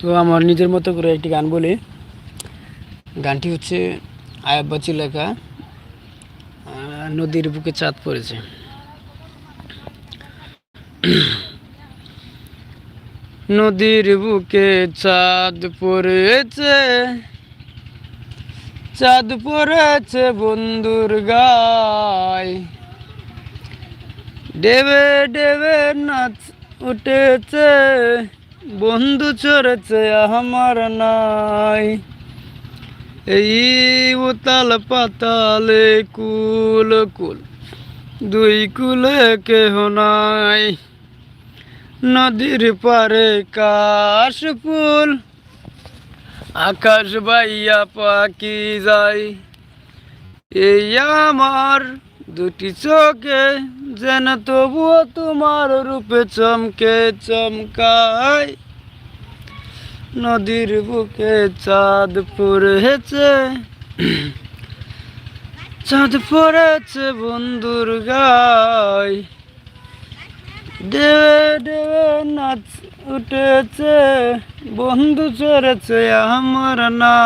তো আমার নিজের মতো করে একটি গান বলি। গানটি হচ্ছে আয়াব বাচ্চুর লেখা, নদীর বুকে চাঁদ পড়েছে। নদীর বুকে চাঁদ পড়েছে, চাঁদ পড়েছে বন্ধুর গায়, ডেবে ডেবে নাচ উঠেছে, বন্ধু চড়েছে আমার নাই। এই উতাল পাতালে কুল কুল, দুই কুলে কেহ নাই। নদীর পারে কাশ ফুল, আকাশ বাইয়া পাখি যায়। এই আমার দুটি চোখে যেন তবুও তোমার রূপে চমকে চমকায়। নদীর বুকে চাঁদ পড়েছে, চাঁদ পড়েছে বন্ধুর গায়, ডেবে ডেবে নাচ উঠেছে, বন্ধু চড়েছে আমার না।